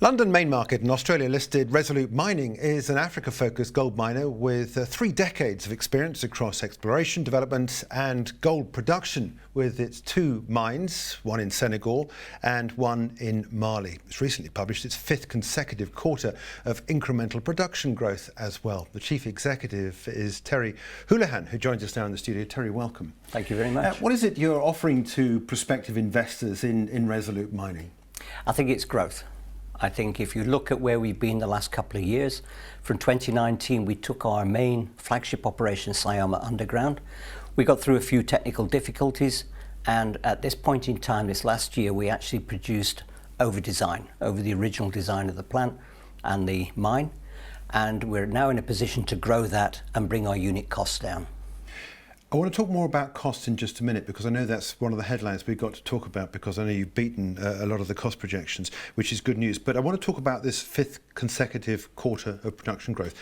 London main market and Australia-listed Resolute Mining is an Africa-focused gold miner with 3 decades of experience across exploration, development and gold production, with its 2 mines, one in Senegal and one in Mali. It's recently published its 5th consecutive quarter of incremental production growth as well. The chief executive is Holohan, who joins us now in the studio. Terry, welcome. Thank you very much. What is it you're offering to prospective investors in Resolute Mining? I think it's growth. I think if you look at where we've been the last couple of years, from 2019 we took our main flagship operation, Syama Underground. We got through a few technical difficulties, and at this point in time, this last year, we actually produced over the original design of the plant and the mine, and we're now in a position to grow that and bring our unit costs down. I want to talk more about costs in just a minute, because I know that's one of the headlines we've got to talk about, because I know you've beaten a lot of the cost projections, which is good news. But I want to talk about this 5th consecutive quarter of production growth.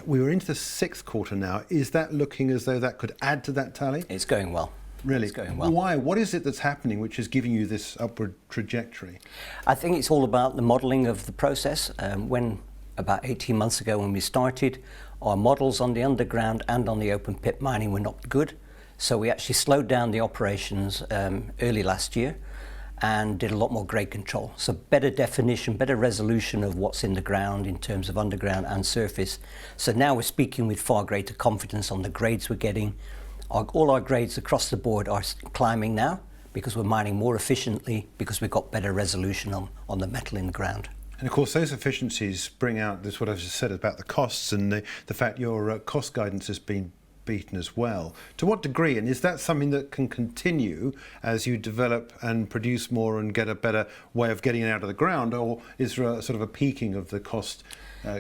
We were into the 6th quarter now. Is that looking as though that could add to that tally? It's going well. Really? It's going well. Why? What is it that's happening which is giving you this upward trajectory? I think it's all about the modelling of the process. When about 18 months ago when we started, our models on the underground and on the open pit mining were not good. So we actually slowed down the operations early last year and did a lot more grade control. So better definition, better resolution of what's in the ground in terms of underground and surface. So now we're speaking with far greater confidence on the grades we're getting. All our grades across the board are climbing now because we're mining more efficiently, because we've got better resolution on the metal in the ground. And of course, those efficiencies bring out this, what I've just said about the costs and the fact your cost guidance has been beaten as well. To what degree, and is that something that can continue as you develop and produce more and get a better way of getting it out of the ground, or is there a sort of a peaking of the cost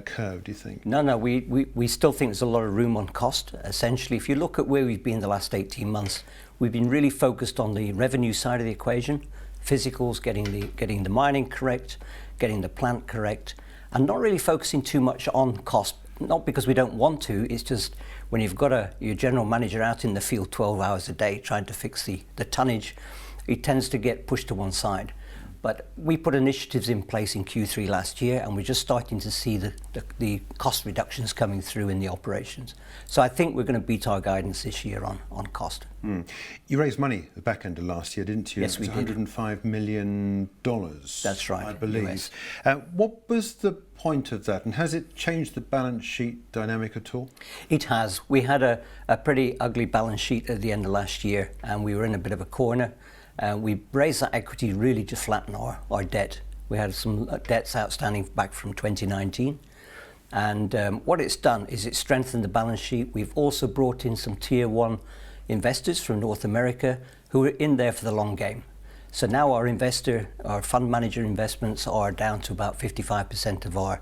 curve, do you think? No, we still think there's a lot of room on cost. Essentially, if you look at where we've been the last 18 months, we've been really focused on the revenue side of the equation, physicals, getting the mining correct, getting the plant correct, and not really focusing too much on cost. Not because we don't want to, it's just when you've got your general manager out in the field 12 hours a day trying to fix the tonnage, it tends to get pushed to one side. But we put initiatives in place in Q3 last year, and we're just starting to see the cost reductions coming through in the operations. So I think we're going to beat our guidance this year on cost. You raised money at the back end of last year, didn't you? Yes, we did. $105 million. That's right, I believe. US. What was the point of that, and has it changed the balance sheet dynamic at all? It has. We had a pretty ugly balance sheet at the end of last year, and we were in a bit of a corner. We raised that equity really to flatten our debt. We had some debts outstanding back from 2019. And what it's done is it's strengthened the balance sheet. We've also brought in some tier 1 investors from North America who are in there for the long game. So now our fund manager investments are down to about 55% of our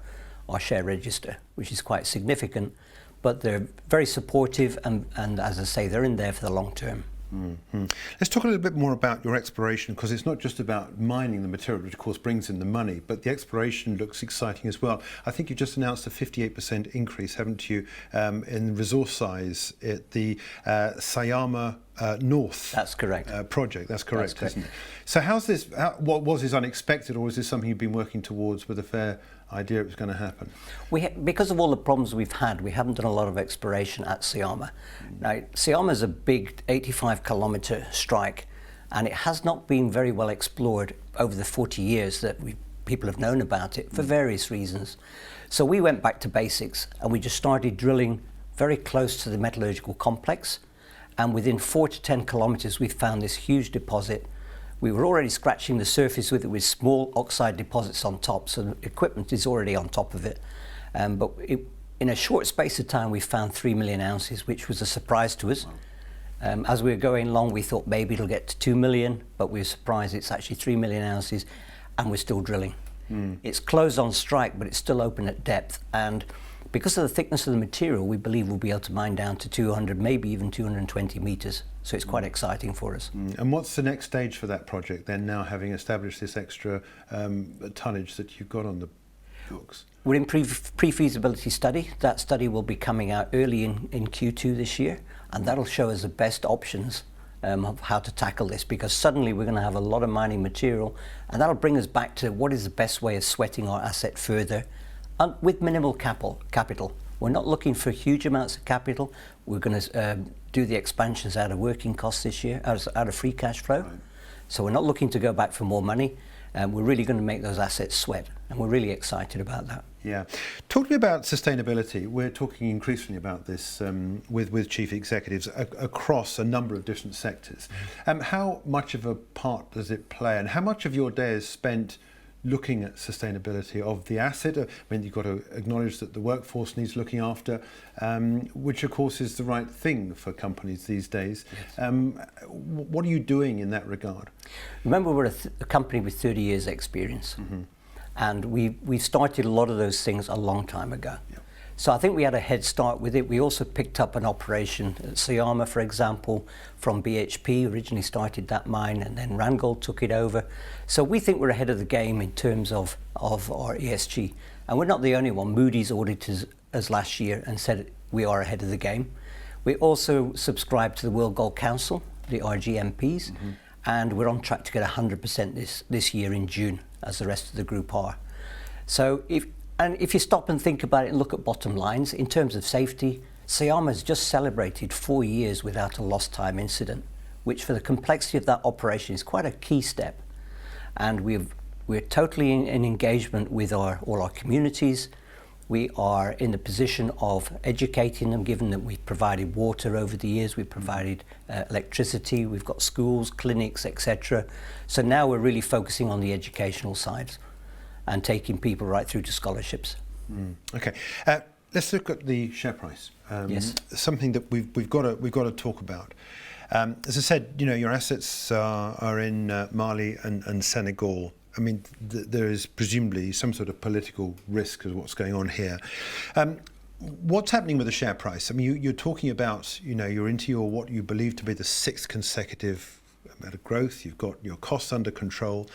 share register, which is quite significant. But they're very supportive, and as I say, they're in there for the long term. Let's talk a little bit more about your exploration, because it's not just about mining the material, which of course brings in the money, but the exploration looks exciting as well. I think you just announced a 58% increase, haven't you, in resource size at the Syama North. That's correct. Project. That's correct, isn't it? So how's this? What was this unexpected, or was this something you've been working towards with a fair idea it was going to happen? Because of all the problems we've had, we haven't done a lot of exploration at Syama. Now, Syama is a big 85-kilometre strike, and it has not been very well explored over the 40 years that people have known about it for various reasons. So we went back to basics, and we just started drilling very close to the metallurgical complex, and within 4 to 10 kilometres we found this huge deposit. We were already scratching the surface with it, with small oxide deposits on top, so the equipment is already on top of it. But in a short space of time, we found 3 million ounces, which was a surprise to us. As we were going along, we thought maybe it'll get to 2 million, but we were surprised it's actually 3 million ounces, and we're still drilling. It's closed on strike, but it's still open at depth. And because of the thickness of the material, we believe we'll be able to mine down to 200, maybe even 220 metres. So it's quite exciting for us. And what's the next stage for that project then, now having established this extra tonnage that you've got on the books? We're in pre-feasibility study. That study will be coming out early in Q2 this year, and that'll show us the best options of how to tackle this, because suddenly we're going to have a lot of mining material, and that'll bring us back to what is the best way of sweating our asset further with minimal capital. We're not looking for huge amounts of capital. We're going to do the expansions out of working costs this year, out of free cash flow. Right. So we're not looking to go back for more money. We're really going to make those assets sweat, and we're really excited about that. Yeah. Talk to me about sustainability. We're talking increasingly about this with chief executives across a number of different sectors. How much of a part does it play, and how much of your day is spent looking at sustainability of the asset? I mean, you've got to acknowledge that the workforce needs looking after, which of course is the right thing for companies these days. Yes. What are you doing in that regard? Remember, we're a company with 30 years experience. Mm-hmm. And we started a lot of those things a long time ago. Yep. So I think we had a head start with it. We also picked up an operation at Syama, for example, from BHP, originally started that mine, and then Randgold took it over. So we think we're ahead of the game in terms of our ESG. And we're not the only one. Moody's audited us last year and said we are ahead of the game. We also subscribe to the World Gold Council, the RGMPs, mm-hmm. and we're on track to get 100% this year in June, as the rest of the group are. So if you stop and think about it and look at bottom lines, in terms of safety, Syama's just celebrated 4 years without a lost time incident, which for the complexity of that operation is quite a key step. And we're totally in engagement with all our communities. We are in the position of educating them, given that we've provided water over the years, we've provided electricity, we've got schools, clinics, etc. So now we're really focusing on the educational side and taking people right through to scholarships. Okay, let's look at the share price. Yes. Something that we've got to talk about. As I said, your assets are in Mali and Senegal. I mean, there is presumably some sort of political risk of what's going on here. What's happening with the share price? I mean, you're talking about, you're into what you believe to be the 6th consecutive amount of growth. You've got your costs under control.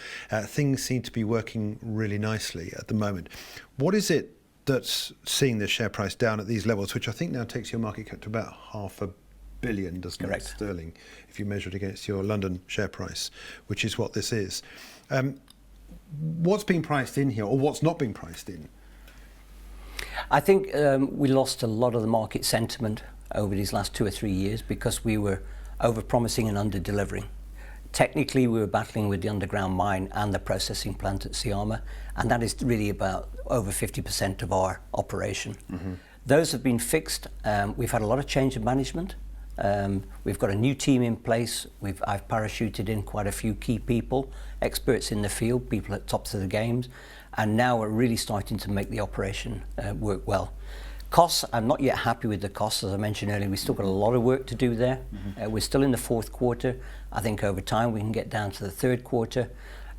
Things seem to be working really nicely at the moment. What is it that's seeing the share price down at these levels, which I think now takes your market cap to about $500 million, doesn't it, sterling, if you measure it against your London share price, which is what this is. What's being priced in here, or what's not being priced in? I think we lost a lot of the market sentiment over these last 2 or 3 years because we were over-promising and under-delivering. Technically, we were battling with the underground mine and the processing plant at Syama, and that is really about over 50% of our operation. Mm-hmm. Those have been fixed. We've had a lot of change of management. We've got a new team in place. I've parachuted in quite a few key people, experts in the field, people at tops of the games, and now we're really starting to make the operation work well. Costs, I'm not yet happy with the costs. As I mentioned earlier, we've still got a lot of work to do there. Mm-hmm. We're still in the 4th quarter. I think over time we can get down to the 3rd quarter.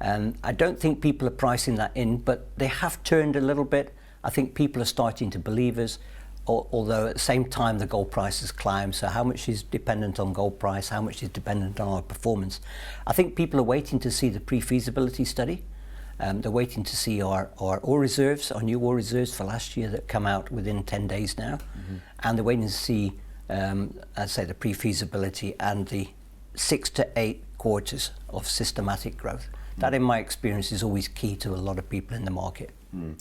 I don't think people are pricing that in, but they have turned a little bit. I think people are starting to believe us, although at the same time the gold price has climbed. So how much is dependent on gold price? How much is dependent on our performance? I think people are waiting to see the pre-feasibility study. They're waiting to see our ore reserves, our new ore reserves for last year that come out within 10 days now. Mm-hmm. And they're waiting to see, I'd say, the pre-feasibility and the 6 to 8 quarters of systematic growth. Mm. That, in my experience, is always key to a lot of people in the market. Mm.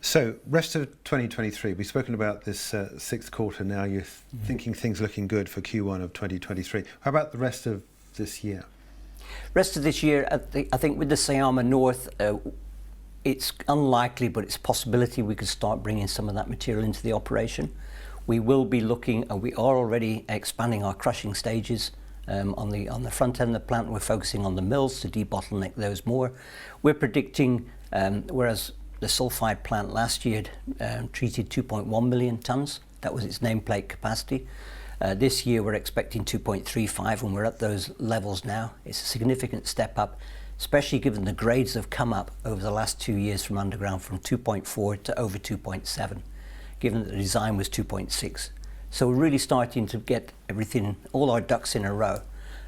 So, rest of 2023, we've spoken about this 6th quarter now. You're thinking things looking good for Q1 of 2023. How about the rest of this year? Rest of this year, I think with the Syama North, it's unlikely, but it's a possibility we could start bringing some of that material into the operation. We will be looking, and we are already expanding our crushing stages on the front end of the plant. We're focusing on the mills to debottleneck those more. We're predicting, whereas the sulfide plant last year treated 2.1 million tonnes, that was its nameplate capacity. This year we're expecting 2.35, and we're at those levels now. It's a significant step up, especially given the grades have come up over the last 2 years from underground from 2.4 to over 2.7, given that the design was 2.6. So we're really starting to get everything, all our ducks in a row.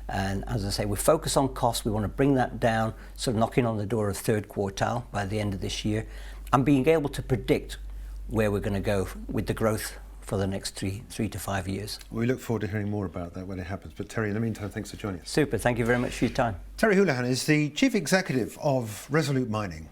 And as I say, we focus on cost. We want to bring that down, sort of knocking on the door of 3rd quartile by the end of this year, and being able to predict where we're going to go with the growth for the next three to 5 years. We look forward to hearing more about that when it happens. But Terry, in the meantime, thanks for joining us. Super. Thank you very much for your time. Terry Holohan is the Chief Executive of Resolute Mining.